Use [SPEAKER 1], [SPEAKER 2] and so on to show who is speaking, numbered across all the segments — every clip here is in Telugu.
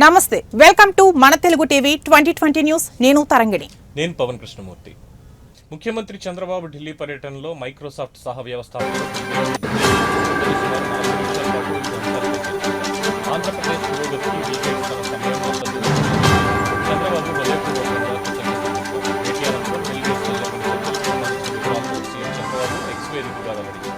[SPEAKER 1] నమస్తే వెల్కమ్ టు మన తెలుగు టీవీ 2020 న్యూస్ నేను తరంగిణి
[SPEAKER 2] నేను పవన్ కృష్ణమూర్తి ముఖ్యమంత్రి చంద్రబాబు ఢిల్లీ పర్యటనలో మైక్రోసాఫ్ట్ సహ వ్యవస్థాపకులు ఆంధ్రప్రదేశ్ పురోగతికి వీకేస్తున్న సమయంలో చంద్రబాబు చంద్రబాబు ఎక్స్వేదికగా వెల్లడించారు.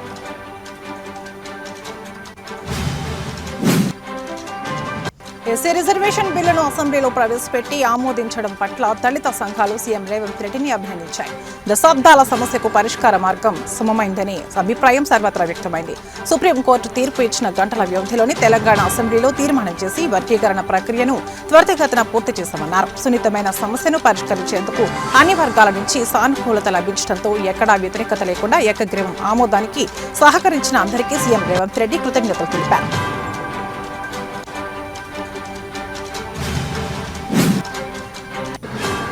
[SPEAKER 1] ఎస్సీ రిజర్వేషన్ బిల్లును అసెంబ్లీలో ప్రవేశపెట్టి ఆమోదించడం పట్ల దళిత సంఘాలు సీఎం రేవంత్ రెడ్డిని అభినందించాయి. దశాబ్దాల సమస్యకు పరిష్కార మార్గం సుమమైందని అభిప్రాయం సర్వత్రా వ్యక్తమైంది. సుప్రీంకోర్టు తీర్పు ఇచ్చిన గంటల వ్యవధిలోని తెలంగాణ అసెంబ్లీలో తీర్మానం చేసి వర్గీకరణ ప్రక్రియను త్వరితగతిన పూర్తి చేశామన్నారు. సున్నితమైన సమస్యను పరిష్కరించేందుకు అన్ని వర్గాల నుంచి సానుకూలత లభించడంతో ఎక్కడా వ్యతిరేకత లేకుండా ఏకగ్రీవం ఆమోదానికి సహకరించిన అందరికీ సీఎం రేవంత్ రెడ్డి కృతజ్ఞతలు తెలిపారు.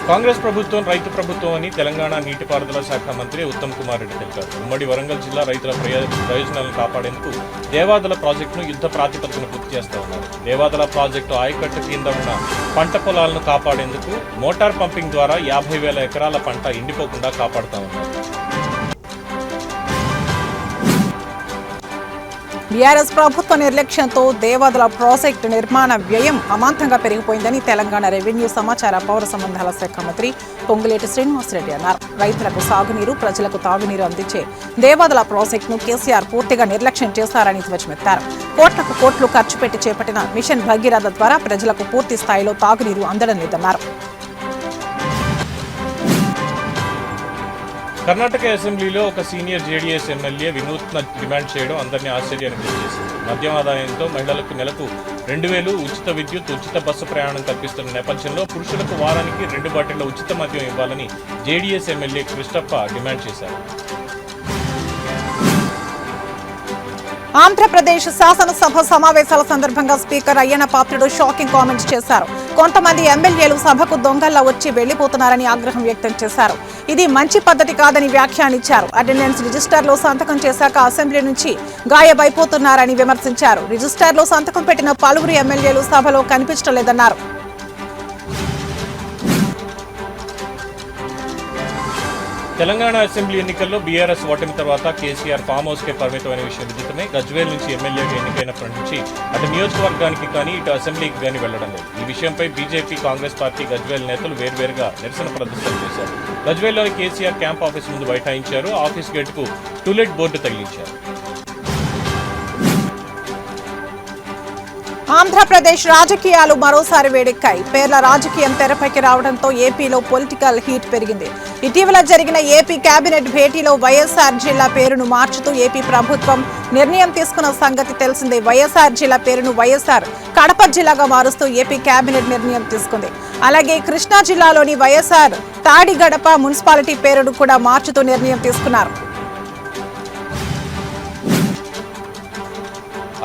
[SPEAKER 2] కాంగ్రెస్ ప్రభుత్వం రైతు ప్రభుత్వం అని తెలంగాణ నీటిపారుదల శాఖ మంత్రి ఉత్తమ్ కుమార్ రెడ్డి తెలిపారు. ఉమ్మడి వరంగల్ జిల్లా రైతుల ప్రయోజనాలను కాపాడేందుకు దేవాదల ప్రాజెక్టును యుద్ధ ప్రాతిపదికన పూర్తి చేస్తామన్నారు. దేవాదల ప్రాజెక్టు ఆయకట్టు కింద ఉన్న పంట పొలాలను కాపాడేందుకు మోటార్ పంపింగ్ ద్వారా 50,000 ఎకరాల పంట ఎండిపోకుండా కాపాడుతామన్నారు.
[SPEAKER 1] బీఆర్ఎస్ ప్రభుత్వ నిర్లక్ష్యంతో దేవాదుల ప్రాజెక్టు నిర్మాణ వ్యయం అమాంతంగా పెరిగిపోయిందని తెలంగాణ రెవెన్యూ సమాచార పౌర సంబంధాల శాఖ మంత్రి పొంగులేటి శ్రీనివాసరెడ్డి అన్నారు. రైతులకు సాగునీరు, ప్రజలకు తాగునీరు అందించే దేవాదుల ప్రాజెక్టును కేసీఆర్ పూర్తిగా నిర్లక్ష్యం చేశారని ధ్వజమెత్తారు. కోట్లకు కోట్లు ఖర్చు పెట్టి చేపట్టిన మిషన్ భగీరథ ద్వారా ప్రజలకు పూర్తి స్థాయిలో తాగునీరు అందడం లేదన్నారు.
[SPEAKER 2] కర్ణాటక అసెంబ్లీలో ఒక సీనియర్ జేడీఎస్ ఎమ్మెల్యే వినూత్న డిమాండ్ చేయడం అందరినీ ఆశ్చర్యానికి గురిచేసింది. మద్యం ఆదాయంతో మహిళలకు నెలకు 2,000 ఉచిత విద్యుత్, ఉచిత బస్సు ప్రయాణం కల్పిస్తున్న నేపథ్యంలో పురుషులకు వారానికి 2 బాటిళ్ల ఉచిత మద్యం ఇవ్వాలని జేడీఎస్ ఎమ్మెల్యే కృష్ణప్ప డిమాండ్ చేశారు.
[SPEAKER 1] ఆంధ్రప్రదేశ్ శాసనసభ సమావేశాల సందర్భంగా speaker Ayyanna Patrudu shocking comments చేశారు. కొంతమంది ఎమ్మెల్యేలు సభకు దొంగల్లా వచ్చి వెళ్లిపోతున్నారని ఆగ్రహం వ్యక్తం చేశారు. ఇది మంచి పద్ధతి కాదని వ్యాఖ్యానించారు. అటెండెన్స్ రిజిస్టర్లో సంతకం చేశాక అసెంబ్లీ నుంచి గాయబైపోతున్నారని విమర్శించారు. రిజిస్టర్లో సంతకం పెట్టిన పలువురు ఎమ్మెల్యేలు సభలో కనిపించడం లేదన్నారు.
[SPEAKER 2] తెలంగాణ అసెంబ్లీ ఎన్నికల్లో బీఆర్ఎస్ ఓటమి తర్వాత కేసీఆర్ ఫామ్ హౌస్ కే పరిమితమైన విషయం విదితమే. గజ్వేల్ నుంచి ఎమ్మెల్యేగా ఎన్నికైనప్పటి నుంచి అటు నియోజకవర్గానికి కానీ ఇటు అసెంబ్లీకి కానీ వెళ్లడం లేదు. ఈ విషయంపై బీజేపీ, కాంగ్రెస్ పార్టీ గజ్వేల్ నేతలు వేర్వేరుగా నిరసన ప్రదర్శన చేశారు. గజ్వేల్లోని కేసీఆర్ క్యాంప్ ఆఫీస్ ముందు బైఠాయించారు. ఆఫీస్ గేటుకు టూలెట్ బోర్డు తగిలించారు.
[SPEAKER 1] ఆంధ్రప్రదేశ్ రాజకీయాలు మరోసారి వేడెక్కాయి. పేర్ల రాజకీయం తెరపైకి రావడంతో ఏపీలో పొలిటికల్ హీట్ పెరిగింది. ఇటీవల జరిగిన ఏపీ కేబినెట్ భేటీలో వైఎస్ఆర్ జిల్లా పేరును మార్చుతూ ఏపీ ప్రభుత్వం నిర్ణయం తీసుకున్న సంగతి తెలిసిందే. వైఎస్ఆర్ జిల్లా పేరును వైఎస్ఆర్ కడప జిల్లాగా మారుస్తూ ఏపీ కేబినెట్ నిర్ణయం తీసుకుంది. అలాగే కృష్ణా జిల్లాలోని వైఎస్ఆర్ తాడిగడప మున్సిపాలిటీ పేరును కూడా మార్చుతూ నిర్ణయం తీసుకున్నారు.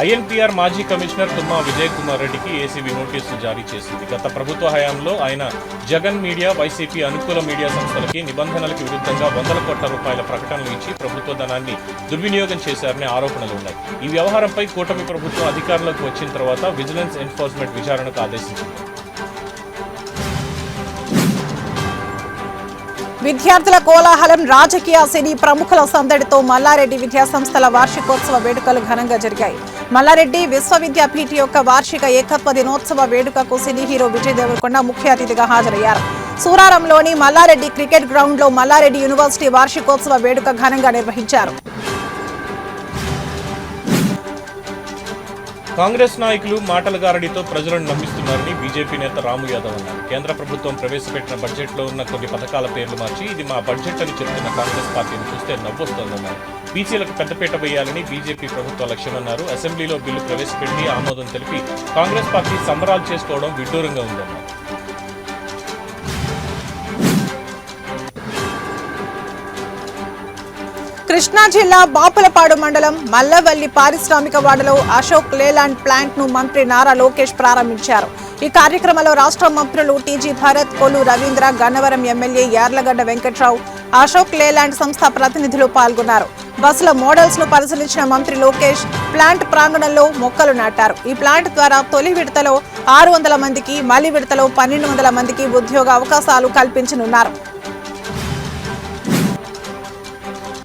[SPEAKER 2] ఐఎన్టీఆర్ మాజీ కమిషనర్ తుమ్మా విజయ్ కుమార్ రెడ్డికి ఏసీబీ నోటీసులు జారీ చేసింది. గత ప్రభుత్వ హయాంలో ఆయన జగన్ మీడియా, వైసీపీ అనుకూల మీడియా సంస్థలకి నిబంధనలకు విరుద్ధంగా 100 కోట్ల రూపాయల ప్రకటనలు ఇచ్చి ప్రభుత్వ ధనాన్ని దుర్వినియోగం చేశారనే ఆరోపణలు ఉన్నాయి. ఈ వ్యవహారంపై కూటమి ప్రభుత్వం అధికారంలోకి వచ్చిన తర్వాత విజిలెన్స్ ఎన్ఫోర్స్మెంట్ విచారణకు ఆదేశించింది.
[SPEAKER 1] విద్యార్థుల కోలాహలం, రాజకీయ సినీ ప్రముఖుల సందడితో మల్లారెడ్డి విద్యాసంస్థల వార్షికోత్సవ వేడుకలు ఘనంగా జరిగాయి. మల్లారెడ్డి విశ్వవిద్యాపీఠ యొక్క వార్షిక ఏకత్వ దినోత్సవ వేడుకకు సినీ హీరో విజయ్ దేవరకొండ ముఖ్య అతిథిగా హాజరయ్యారు. సూరారంలోని మల్లారెడ్డి క్రికెట్ గ్రౌండ్ లో మల్లారెడ్డి యూనివర్సిటీ వార్షికోత్సవ వేడుక ఘనంగా నిర్వహించారు.
[SPEAKER 2] కాంగ్రెస్ నాయకులు మాటల గారడితో ప్రజలను నమ్మిస్తున్నారని బీజేపీ నేత రాము యాదవ్ అన్నారు. కేంద్ర ప్రభుత్వం ప్రవేశపెట్టిన బడ్జెట్లో ఉన్న కొన్ని పథకాల పేర్లు మార్చి ఇది మా బడ్జెట్ అని చెప్తున్న కాంగ్రెస్ పార్టీని చూస్తే నవ్వొస్తోందన్నారు. బీసీలకు పెద్దపీట వేయాలని బీజేపీ ప్రభుత్వ లక్ష్యమన్నారు. అసెంబ్లీలో బిల్లు ప్రవేశపెట్టి ఆమోదం తెలిపి కాంగ్రెస్ పార్టీ సంబరాలు చేసుకోవడం విడ్డూరంగా ఉందన్నారు.
[SPEAKER 1] కృష్ణా జిల్లా బాపులపాడు మండలం మల్లవల్లి పారిశ్రామిక వాడలో అశోక్ లేలాండ్ ప్లాంట్ ను మంత్రి నారా లోకేష్ ప్రారంభించారు. ఈ కార్యక్రమంలో రాష్ట్ర మంత్రులు టీజీ భరత్, కొల్లు రవీంద్ర, గన్నవరం ఎమ్మెల్యే యార్లగడ్డ వెంకట్రావు, అశోక్ లేలాండ్ సంస్థ ప్రతినిధులు పాల్గొన్నారు. బస్సుల మోడల్స్ ను పరిశీలించిన మంత్రి లోకేష్ ప్లాంట్ ప్రాంగణంలో మొక్కలు నాటారు. ఈ ప్లాంట్ ద్వారా తొలి విడతలో 600 మందికి, మళ్లీ విడతలో 1200 మందికి ఉద్యోగ అవకాశాలు కల్పించనున్నారు.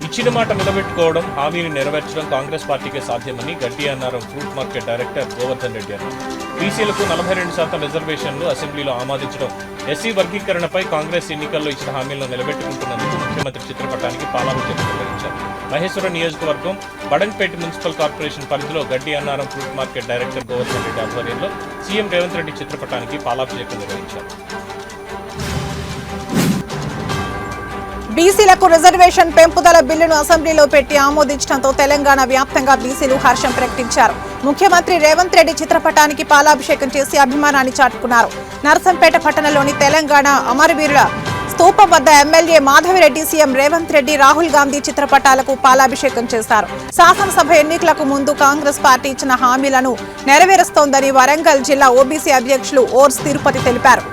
[SPEAKER 2] ఇచ్చిన మాట నిలబెట్టుకోవడం, హామీని నెరవేర్చడం కాంగ్రెస్ పార్టీకే సాధ్యమని గడ్డి Annaram fruit market director Govardhan Reddy అన్నారు. బీసీలకు 42% రిజర్వేషన్లు అసెంబ్లీలో ఆమోదించడం, ఎస్సీ వర్గీకరణపై కాంగ్రెస్ ఎన్నికల్లో ఇచ్చిన హామీలను నిలబెట్టుకుంటున్నందుకు ముఖ్యమంత్రి చిత్రపటానికి పాలాభిషేకం నిర్వహించారు. మహేశ్వరం నియోజకవర్గం బడంగ్పేట మున్సిపల్ కార్పొరేషన్ పరిధిలో గడ్డి Annaram fruit market director Govardhan Reddy ఆధ్వర్యంలో సీఎం రేవంత్ రెడ్డి చిత్రపటానికి పాలాభిషేకం నిర్వహించారు.
[SPEAKER 1] బీసీలకు రిజర్వేషన్ పెంపుదల బిల్లును అసెంబ్లీలో పెట్టి ఆమోదించడంతో తెలంగాణ వ్యాప్తంగా బీసీలు హర్షం ప్రకటించారు. ముఖ్యమంత్రి రేవంత్ రెడ్డి చిత్రపటానికి పాలాభిషేకం చేసి అభిమానాన్ని చాటుకున్నారు. నర్సంపేట పట్టణంలోని తెలంగాణ అమరవీరుల స్తూపం వద్ద ఎమ్మెల్యే మాధవిరెడ్డి, సీఎం రేవంత్ రెడ్డి, రాహుల్ గాంధీ చిత్రపటాలకు పాలాభిషేకం చేశారు. శాసనసభ ఎన్నికలకు ముందు కాంగ్రెస్ పార్టీ ఇచ్చిన హామీలను నెరవేరుస్తోందని వరంగల్ జిల్లా ఓబీసీ అధ్యక్షులు ఓర్స్ తిరుపతి తెలిపారు.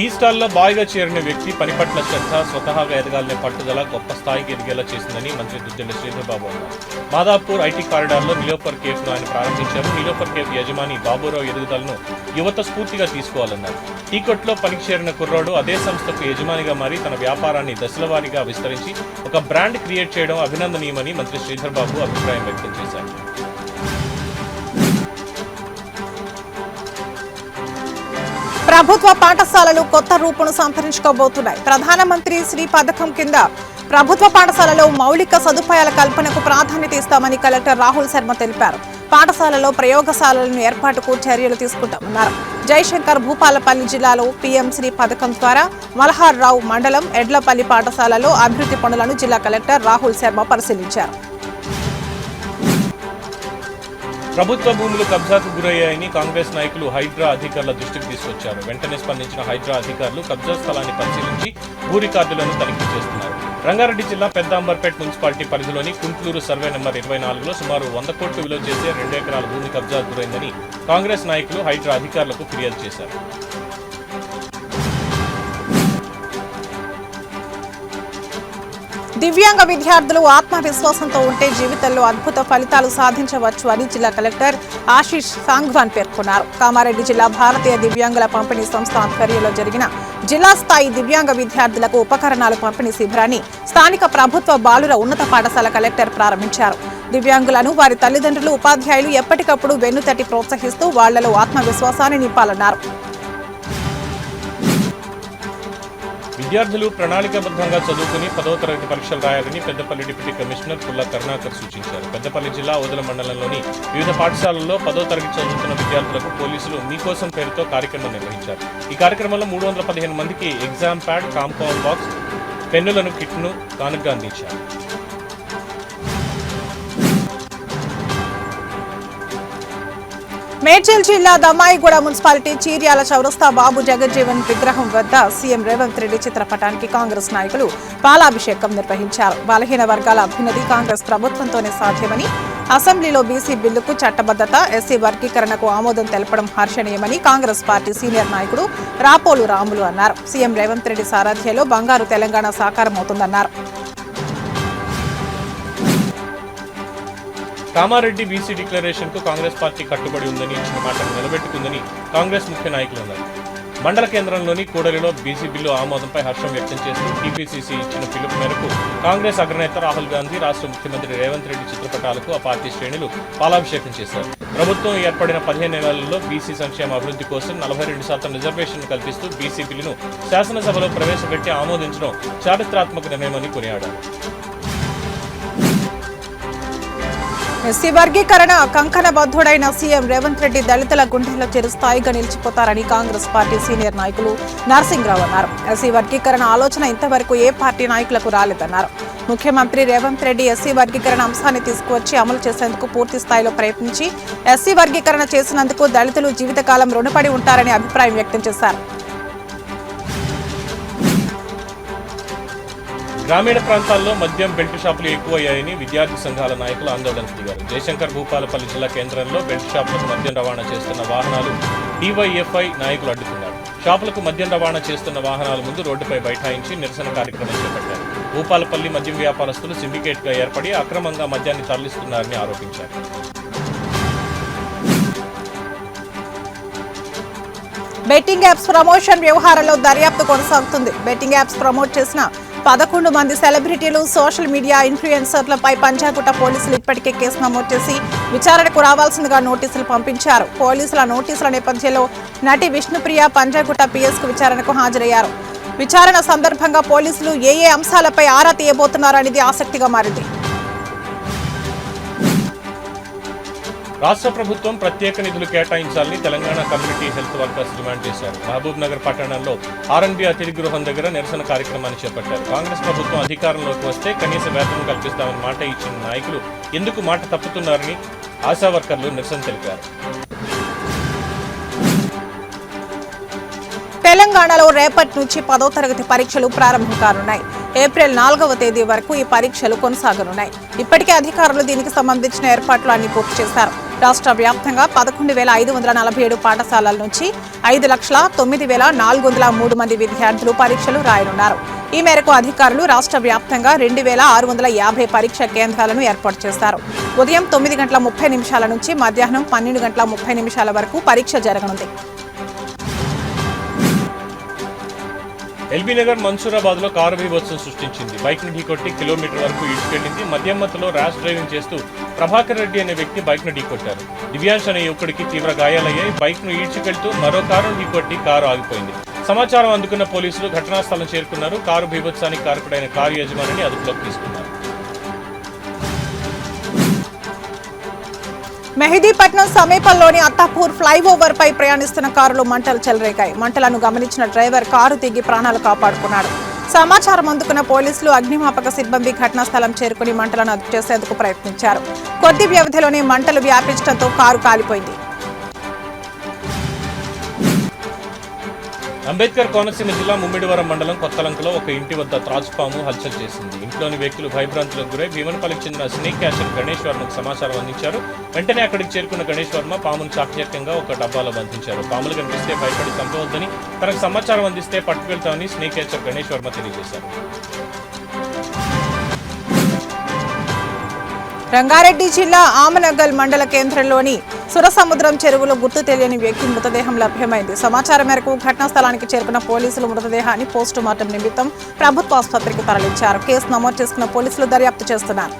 [SPEAKER 2] టీ స్టాల్లో బాయ్గా చేరిన వ్యక్తి పని పట్ల శ్రద్ధ, స్వతహాగా ఎదగాలనే పట్టుదల గొప్ప స్థాయికి ఎదిగేలా చేసిందని మంత్రి దుద్దిళ్ల శ్రీధర్బాబు అన్నారు. మాదాపూర్ ఐటీ కారిడార్లో నిలోఫర్ కేఫ్ను ఆయన ప్రారంభించారు. నిలోఫర్ కేఫ్ యజమాని బాబురావు ఎదుగుదలను యువత స్ఫూర్తిగా తీసుకోవాలన్నారు. టీ కొట్లో పనికి చేరిన కుర్రాడు అదే సంస్థకు యజమానిగా మారి తన వ్యాపారాన్ని దశలవారీగా విస్తరించి ఒక బ్రాండ్ క్రియేట్ చేయడం అభినందనీయమని మంత్రి శ్రీధర్బాబు అభిప్రాయం వ్యక్తం చేశారు.
[SPEAKER 1] ప్రభుత్వ పాఠశాలలు కొత్త రూపును సంతరించుకోబోతున్నాయి. ప్రధానమంత్రి శ్రీ పథకం కింద ప్రభుత్వ పాఠశాలలో మౌలిక సదుపాయాల కల్పనకు ప్రాధాన్యత ఇస్తామని కలెక్టర్ రాహుల్ శర్మ తెలిపారు. పాఠశాలలో ప్రయోగశాలలను ఏర్పాటుకు చర్యలు తీసుకుంటామన్నారు. జయశంకర్ భూపాలపల్లి జిల్లాలో పీఎం శ్రీ పథకం ద్వారా మల్హార్రావు మండలం ఎడ్లపల్లి పాఠశాలలో అభివృద్ధి పనులను జిల్లా కలెక్టర్ రాహుల్ శర్మ పరిశీలించారు.
[SPEAKER 2] ప్రభుత్వ భూములు కబ్జాకు గురయ్యాయని కాంగ్రెస్ నాయకులు హైడ్రా అధికారుల దృష్టికి తీసుకొచ్చారు. వెంటనే స్పందించిన హైడ్రా అధికారులు కబ్జా స్థలాన్ని పరిశీలించి భూ రికార్డులను తనిఖీ చేస్తున్నారు. రంగారెడ్డి జిల్లా పెద్ద అంబర్పేట్ మున్సిపాలిటీ పరిధిలోని కుంట్లూరు సర్వే నెంబర్ 24లో సుమారు 100 కోట్లు విలువ చేసే 2 ఎకరాల భూమి కబ్జాకు గురైందని కాంగ్రెస్ నాయకులు హైడ్రా అధికారులకు ఫిర్యాదు చేశారు.
[SPEAKER 1] దివ్యాంగ విద్యార్థులు ఆత్మవిశ్వాసంతో ఉంటే జీవితంలో అద్భుత ఫలితాలు సాధించవచ్చు అని జిల్లా కలెక్టర్ ఆశీష్ సాంగ్వాన్ పేర్కొన్నారు. కామారెడ్డి జిల్లా భారతీయ దివ్యాంగుల పంపిణీ సంస్థ ఆధ్వర్యంలో జరిగిన జిల్లా స్థాయి దివ్యాంగ విద్యార్థులకు ఉపకరణాలు పంపిణీ శిబిరాన్ని స్థానిక ప్రభుత్వ బాలుర ఉన్నత పాఠశాల కలెక్టర్ ప్రారంభించారు. దివ్యాంగులను వారి తల్లిదండ్రులు, ఉపాధ్యాయులు ఎప్పటికప్పుడు వెన్నుతట్టి ప్రోత్సహిస్తూ వాళ్లలో ఆత్మవిశ్వాసాన్ని నింపాలన్నారు.
[SPEAKER 2] విద్యార్థులు ప్రణాళికాబద్ధంగా చదువుకుని 10వ తరగతి పరీక్షలు రాయాలని పెద్దపల్లి డిప్యూటీ కమిషనర్ పుల్ల కరుణాకర్ సూచించారు. పెద్దపల్లి జిల్లా ఓదెల మండలంలోని వివిధ పాఠశాలల్లో 10వ తరగతి చదువుతున్న విద్యార్థులకు పోలీసులు మీకోసం పేరుతో కార్యక్రమం నిర్వహించారు. ఈ కార్యక్రమంలో 315 మందికి ఎగ్జామ్ ప్యాడ్, కాంపౌండ్ బాక్స్, పెన్నులను, కిట్ను కానుకగా అందించారు.
[SPEAKER 1] మేడ్చల్ జిల్లా దమ్మాయిగూడ మున్సిపాలిటీ చీర్యాల చౌరస్తా బాబు జగజ్జీవన్ విగ్రహం వద్ద సీఎం రేవంత్ రెడ్డి చిత్రపటానికి కాంగ్రెస్ నాయకులు పాలాభిషేకం నిర్వహించారు. బలహీన వర్గాల అభ్యున్నతి కాంగ్రెస్ ప్రభుత్వంతోనే సాధ్యమని, అసెంబ్లీలో బీసీ బిల్లుకు చట్టబద్ధత, ఎస్సీ వర్గీకరణకు ఆమోదం తెలపడం హర్షణీయమని కాంగ్రెస్ పార్టీ సీనియర్ నాయకుడు రాపోలు రాములు అన్నారు. సీఎం రేవంత్ రెడ్డి సారథ్యంలో బంగారు తెలంగాణ సాకారమవుతుందన్నారు.
[SPEAKER 2] కామారెడ్డి బీసీ డిక్లరేషన్ కు కాంగ్రెస్ పార్టీ కట్టుబడి ఉందని, ఇచ్చిన మాటను నిలబెట్టుకుందని కాంగ్రెస్ ముఖ్య నాయకులు అన్నారు. మండల కేంద్రంలోని కూడలిలో బీసీ బిల్లు ఆమోదంపై హర్షం వ్యక్తం చేస్తూ టీపీసీసీ ఇచ్చిన పిలుపు మేరకు కాంగ్రెస్ అగ్రనేత రాహుల్ గాంధీ, రాష్ట్ర ముఖ్యమంత్రి రేవంత్ రెడ్డి చిత్రపటాలకు ఆ పార్టీ శ్రేణులు పాలాభిషేకం చేశారు. ప్రభుత్వం ఏర్పడిన 15 నెలల్లో బీసీ సంక్షేమ అభివృద్ధి కోసం 42% రిజర్వేషన్ కల్పిస్తూ బీసీ బిల్లును శాసనసభలో ప్రవేశపెట్టి ఆమోదించడం చారిత్రాత్మక నిర్ణయమని కొనియాడారు.
[SPEAKER 1] ఎస్సీ వర్గీకరణ కంకణబద్ధుడైన సీఎం రేవంత్ రెడ్డి దళితుల గుండెల్లో చిరస్థాయిగా నిలిచిపోతారని కాంగ్రెస్ పార్టీ సీనియర్ నాయకులు నర్సింగ్రావు అన్నారు. ఎస్సీ వర్గీకరణ ఆలోచన ఇంతవరకు ఏ పార్టీ నాయకులకు రాలేదన్నారు. ముఖ్యమంత్రి రేవంత్ రెడ్డి ఎస్సీ వర్గీకరణ అంశాన్ని తీసుకువచ్చి అమలు చేసేందుకు పూర్తి స్థాయిలో ప్రయత్నించి ఎస్సీ వర్గీకరణ చేసినందుకు దళితులు జీవితకాలం రుణపడి ఉంటారని అభిప్రాయం వ్యక్తం చేశారు.
[SPEAKER 2] గ్రామీణ ప్రాంతాల్లో మద్యం బెల్ట్ షాపులు ఎక్కువయ్యాయని విద్యార్థి సంఘాల నాయకులు ఆందోళనకు దిగారు. జయశంకర్ భూపాలపల్లి జిల్లా కేంద్రంలో బెల్ట్ షాపులకు మద్యం రవాణా చేస్తున్న వాహనాలు డివైఎఫ్ఐ నాయకులు అడ్డుకున్నారు. షాపులకు మద్యం రవాణా చేస్తున్న వాహనాల ముందు రోడ్డుపై బైఠాయించి నిరసన కార్యక్రమం చేపట్టారు. భూపాలపల్లి మద్యం వ్యాపారస్తులు సిండికేట్గా ఏర్పడి అక్రమంగా మద్యాన్ని తరలిస్తున్నారని ఆరోపించారు.
[SPEAKER 1] బెట్టింగ్ యాప్స్ ప్రమోషన్ వ్యవహారంలో దర్యాప్తు కొనసాగుతుంది. బెట్టింగ్ యాప్స్ ప్రమోట్ చేసిన 11 మంది సెలబ్రిటీలు, సోషల్ మీడియా ఇన్ఫ్లుయెన్సర్లపై పంజాగుట్ట పోలీసులు ఇప్పటికే కేసు నమోదు చేసి విచారణకు రావాల్సిందిగా నోటీసులు పంపించారు. పోలీసుల నోటీసుల నేపథ్యంలో నటి విష్ణుప్రియ పంజాగుట్ట పిఎస్కు విచారణకు హాజరయ్యారు. విచారణ సందర్భంగా పోలీసులు ఏ అంశాలపై ఆరా తీయబోతున్నారనేది ఆసక్తిగా మారింది.
[SPEAKER 2] రాష్ట్ర ప్రభుత్వం ప్రత్యేక నిధులు కేటాయించాలని Telangana community health workers demand చేశారు. మహబూబ్ నగర్ పట్టణంలో ఆర్ఎన్బి అతిథి గృహం దగ్గర నిరసన కార్యక్రమాన్ని చేపట్టారు. కాంగ్రెస్ ప్రభుత్వం అధికారంలోకి వస్తే కనీస వేతనం కల్పిస్తామని మాట ఇచ్చిన నాయకులు ఎందుకు మాట తప్పుతున్నారని ఆశా వర్కర్లు నిరసన తెలిపారు.
[SPEAKER 1] తెలంగాణలో రేపటి నుంచి 10వ తరగతి పరీక్షలు ప్రారంభం కానున్నాయి. ఏప్రిల్ 4వ తేదీ వరకు ఈ పరీక్షలు కొనసాగనున్నాయి. ఇప్పటికే అధికారులు దీనికి సంబంధించిన ఏర్పాట్లు అన్ని పూర్తి చేశారు. రాష్ట్ర వ్యాప్తంగా 11,547 పాఠశాలల నుంచి 5,09,403 మంది విద్యార్థులు పరీక్షలు రాయనున్నారు. ఈ మేరకు అధికారులు రాష్ట్ర వ్యాప్తంగా 2,650 పరీక్షా కేంద్రాలను ఏర్పాటు చేశారు. ఉదయం 9:30 నుంచి మధ్యాహ్నం 12:30 వరకు పరీక్ష జరగనుంది.
[SPEAKER 2] ఎల్బీనగర్ మన్సూరాబాద్ లో కారు బీభత్సం సృష్టించింది. బైక్ ను ఢీకొట్టి కిలోమీటర్ వరకు ఈడ్చుకెళ్లింది. మధ్యమత్తులో ర్యాష్ డ్రైవింగ్ చేస్తూ ప్రభాకర్ రెడ్డి అనే వ్యక్తి బైక్ ను ఢీకొట్టారు. దివ్యాంశ్ అనే యువకుడికి తీవ్ర గాయాలయ్యాయి. బైక్ ను ఈడ్చుకెళ్తూ మరో కారును ఢీకొట్టి కారు ఆగిపోయింది. సమాచారం అందుకున్న పోలీసులు ఘటనా స్థలం చేరుకున్నారు. కారు బీభత్సానికి కారకుడైన కారు యజమానిని అదుపులోకి తీసుకున్నారు.
[SPEAKER 1] మెహదీపట్నం సమీపంలోని అత్తాపూర్ ఫ్లైఓవర్ పై ప్రయాణిస్తున్న కారులో మంటలు చెలరేగాయి. మంటలను గమనించిన డ్రైవర్ కారు దిగి ప్రాణాలు కాపాడుకున్నాడు. సమాచారం అందుకున్న పోలీసులు, అగ్నిమాపక సిబ్బంది ఘటనా స్థలం చేరుకుని మంటలను అదుపు చేసేందుకు ప్రయత్నించారు. కొద్ది వ్యవధిలోనే మంటలు వ్యాపించడంతో కారు కాలిపోయింది.
[SPEAKER 2] అంబేద్కర్ కోనసీమ జిల్లా ముమ్మిడివరం మండలం కొత్తలంకలో ఒక ఇంటి వద్ద త్రాచుపాము హల్చల్ చేసింది. ఇంట్లోని వ్యక్తులు భయభ్రాంతులకు గురై భీమనపల్లికి చెందిన స్నేక్ క్యాచర్ గణేష్ వర్మకు సమాచారం అందించారు. వెంటనే అక్కడికి చేరుకున్న గణేష్ వర్మ పామును చాకచక్యంగా ఒక డబ్బాలో బంధించారు. పాములు కనిపిస్తే భయపడి చంపవద్దని, తనకు సమాచారం అందిస్తే పట్టుకెళ్తామని స్నేక్ క్యాచర్ గణేష్ వర్మ తెలియజేశారు.
[SPEAKER 1] రంగారెడ్డి జిల్లా ఆమనగల్ మండల కేంద్రంలోని సురసముద్రం చెరువులో గుర్తు తెలియని వ్యక్తి మృతదేహం లభ్యమైంది. సమాచారం మేరకు ఘటనా స్థలానికి చేరుకున్న పోలీసులు మృతదేహాన్ని పోస్టుమార్టం నిమిత్తం ప్రభుత్వ ఆసుపత్రికి తరలించారు. కేసు నమోదు చేసుకున్న పోలీసులు దర్యాప్తు చేస్తున్నారు.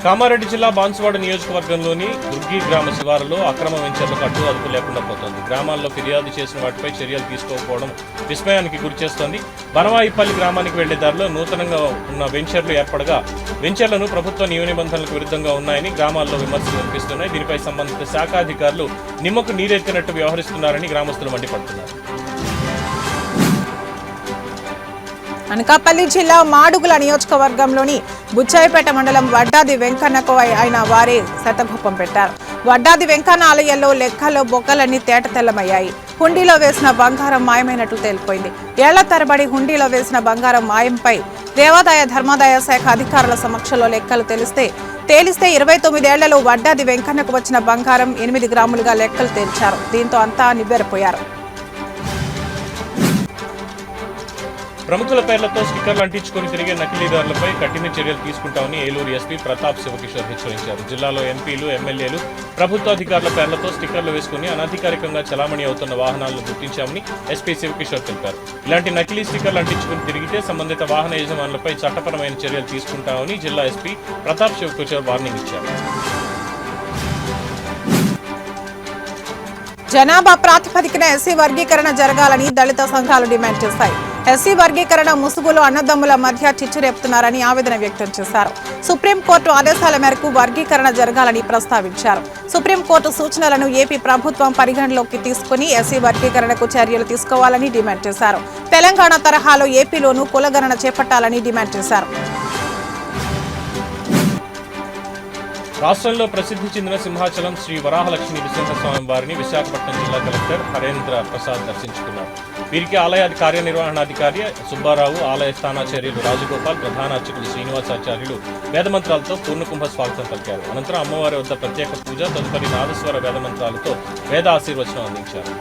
[SPEAKER 2] కామారెడ్డి జిల్లా బాన్సువాడ నియోజకవర్గంలోని దుర్గి గ్రామ శివారులో అక్రమ వెంచర్లకు అడ్డు లేకుండా పోతోంది. గ్రామాల్లో ఫిర్యాదు చేసిన వాటిపై చర్యలు తీసుకోకపోవడం విస్మయానికి గురిచేస్తోంది. బనవాయిపల్లి గ్రామానికి వెళ్లే దారిలో నూతనంగా ఉన్న వెంచర్లు ఏర్పడగా వెంచర్లను ప్రభుత్వ నియమ నిబంధనలకు విరుద్ధంగా ఉన్నాయని గ్రామాల్లో విమర్శలు వినిపిస్తున్నాయి. దీనిపై సంబంధిత శాఖాధికారులు నిమ్మకు నీరెత్తినట్టు వ్యవహరిస్తున్నారని గ్రామస్తులు మండిపడుతున్నారు.
[SPEAKER 1] అనకాపల్లి జిల్లా మాడుగుల నియోజకవర్గంలోని బుచ్చాయిపేట మండలం వడ్డాది వెంకన్నకు ఆయన వారే శతఘూపం పెట్టారు. వడ్డాది వెంకన్న ఆలయంలో లెక్కల్లో బొక్కలన్నీ తేటతెల్లమయ్యాయి. హుండీలో వేసిన బంగారం మాయమైనట్లు తేలిపోయింది. ఏళ్ల తరబడి హుండీలో వేసిన బంగారం మాయంపై దేవాదాయ ధర్మాదాయ శాఖ అధికారుల సమక్షంలో లెక్కలు తేలిస్తే 29 ఏళ్లలో వడ్డాది వెంకన్నకు వచ్చిన బంగారం 8 గ్రాములుగా లెక్కలు తేల్చారు. దీంతో అంతా నివ్వెరపోయారు.
[SPEAKER 2] ప్రముఖుల పేర్లతో స్టిక్కర్లు అంటించుకుని తిరిగే నకిలీదారులపై కఠిన చర్యలు తీసుకుంటామని ఏలూరు ఎస్పీ ప్రతాప్ శివకిషోర్ హెచ్చరించారు. జిల్లాలో ఎంపీలు, ఎమ్మెల్యేలు ప్రభుత్వాధికారుల పేర్లతో స్టిక్కర్లు వేసుకుని అనధికారికంగా చలామణి అవుతున్న వాహనాలను గుర్తించామని ఎస్పీ శివకిషోర్ తెలిపారు. ఇలాంటి నకిలీ స్టిక్కర్లు అంటించుకుని తిరిగితే సంబంధిత వాహన యజమానులపై చట్టపరమైన చర్యలు తీసుకుంటామని జిల్లా ఎస్పీ ప్రతాప్ శివకిషోర్ వార్నింగ్ ఇచ్చారు.
[SPEAKER 1] జనాభా ప్రాతిపదికన ఎస్సీ వర్గీకరణ జరగాలని దళిత సంఘాలు డిమాండ్ చేశాయి. ఎస్సీ వర్గీకరణ ముసుగులో అన్నదమ్ముల మధ్య చిచ్చురేపుతున్నారని ఆవేదన వ్యక్తం చేశారు. సుప్రీంకోర్టు ఆదేశాల మేరకు వర్గీకరణ జరగాలని ప్రస్తావించారు. సుప్రీంకోర్టు సూచనలను ఏపీ ప్రభుత్వం పరిగణలోకి తీసుకుని ఎస్సీ వర్గీకరణకు చర్యలు తీసుకోవాలని డిమాండ్ చేశారు. తెలంగాణ తరహాలో ఏపీలోనూ కులగణన చేపట్టాలని డిమాండ్ చేశారు.
[SPEAKER 2] రాష్ట్రంలో ప్రసిద్ధి చెందిన సింహాచలం శ్రీ వరాహలక్ష్మి నృసింహస్వామి వారిని విశాఖపట్నం జిల్లా కలెక్టర్ హరేంద్ర ప్రసాద్ దర్శించుకున్నారు. వీరికి ఆలయ కార్యనిర్వహణాధికారి సుబ్బారావు, ఆలయ స్థానాచార్యులు రాజగోపాల్, ప్రధాన అర్చకులు శ్రీనివాసాచార్యులు వేదమంత్రాలతో పూర్ణకుంభ స్వాగతం పలికారు. అనంతరం అమ్మవారి వద్ద ప్రత్యేక పూజ, తదుపరి నాదస్వర వేదమంత్రాలతో వేద ఆశీర్వచనం అందించారు.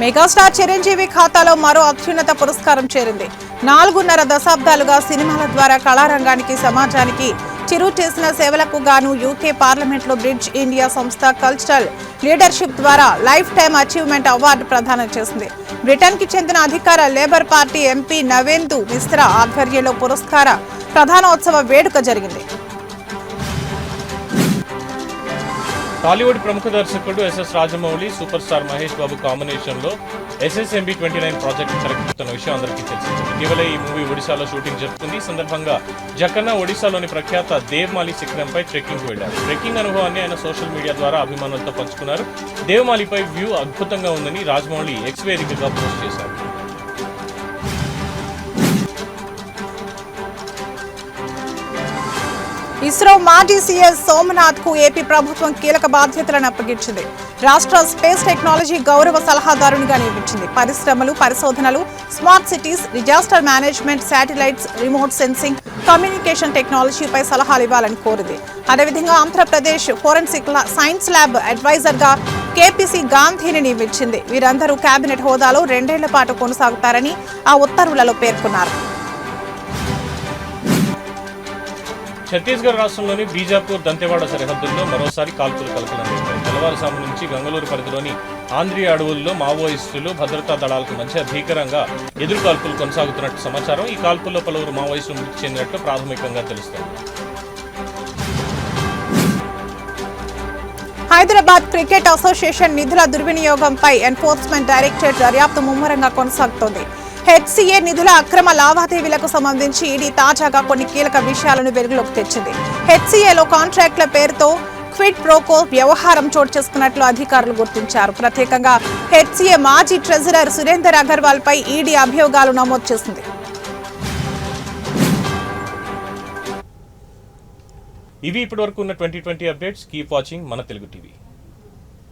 [SPEAKER 1] మెగాస్టార్ చిరంజీవి ఖాతాలో మరో అత్యున్నత పురస్కారం చేరింది. 4.5 దశాబ్దాలుగా సినిమాల ద్వారా కళారంగానికి, సమాజానికి చిరు చేసిన సేవలకు గాను యూకే పార్లమెంట్లో బ్రిడ్జ్ ఇండియా సంస్థ కల్చరల్ లీడర్షిప్ ద్వారా లైఫ్ టైమ్ అచీవ్మెంట్ అవార్డు ప్రదానం చేసింది. బ్రిటన్కి చెందిన అధికార labour party MP Navendu Mishra ఆధ్వర్యంలో పురస్కార ప్రధానోత్సవ వేడుక జరిగింది.
[SPEAKER 2] టాలీవుడ్ ప్రముఖ దర్శకుడు SS Rajamouli, super star Mahesh Babu కాంబినేషన్లో SSMB 29 ప్రాజెక్టు తెరకెక్కుతున్న విషయం అందరికీ తెలిసింది. ఇటీవల ఈ మూవీ ఒడిశాలో షూటింగ్ జరుపుకుంది. ఈ సందర్భంగా జక్కన్న ఒడిశాలోని ప్రఖ్యాత దేవ్మాలి శిఖరంపై ట్రెక్కింగ్ వెళ్లారు. ట్రెక్కింగ్ అనుభవాన్ని ఆయన సోషల్ మీడియా ద్వారా అభిమానులతో పంచుకున్నారు. దేవ్మాలిపై వ్యూ అద్భుతంగా ఉందని రాజమౌళి ఎక్స్ వేదికగా పోస్ట్ చేశారు.
[SPEAKER 1] ఇస్రో మాజీ సీఎస్ సోమనాథ్ కు ఏపీ ప్రభుత్వం కీలక బాధ్యతలను అప్పగించింది. రాష్ట్ర స్పేస్ టెక్నాలజీ గౌరవ సలహాదారునిగా నియమించింది. పరిశ్రమలు, పరిశోధనలు, smart cities, disaster management, satellites, remote sensing, communication టెక్నాలజీపై సలహాలు ఇవ్వాలని కోరింది. అదేవిధంగా Andhra Pradesh forensic science lab adviser గా కేపీసీ గాంధీని నియమించింది. వీరందరూ కేబినెట్ హోదాలో 2 ఏళ్ల పాటు కొనసాగుతారని ఆ ఉత్తర్వులలో పేర్కొన్నారు.
[SPEAKER 2] ఛత్తీస్గఢ్ రాష్ట్రంలోని బీజాపూర్ దంతెవాడ సరిహద్దుల్లో మరోసారి కాల్పులు కలకలం రేపాయి. తెల్లవారుజాము నుంచి గంగలూరు పరిధిలోని ఆంధ్రీ అడవుల్లో మావోయిస్టులు, భద్రతా దళాలకు మధ్య భీకరంగా ఎదురు కాల్పులు కొనసాగుతున్నట్టు సమాచారం. ఈ కాల్పుల్లో పలువురు మావోయిస్టులు మృతి చెందినట్లు ప్రాథమికంగా తెలుస్తోంది.
[SPEAKER 1] హైదరాబాద్ క్రికెట్ అసోసియేషన్ నిధుల దుర్వినియోగంపై ఎన్ఫోర్స్మెంట్ డైరెక్టరేట్ దర్యాప్తు ముమ్మరంగా కొనసాగుతోంది. హెచ్సీఏ నిధుల అక్రమ లావాదేవీలకు సంబంధించి ఈడీ తాజాగా కొన్ని కీలక విషయాలను వెలుగులోకి తెచ్చింది. హెచ్సీఏలో కాంట్రాక్టుల పేరుతో క్విడ్ ప్రోకో వ్యవహారం చోటు చేసుకున్నట్లు అధికారులు గుర్తించారు. ప్రత్యేకంగా హెచ్సీఏ మాజీ ట్రెజరర్ సురేందర్ అగర్వాల్ పై ఈడీ అభియోగాలు నమోదు చేసింది.
[SPEAKER 2] ఇవి ఇప్పటివరకు ఉన్న 2020 అప్డేట్స్. కీప్ వాచింగ్ మన తెలుగు టీవీ.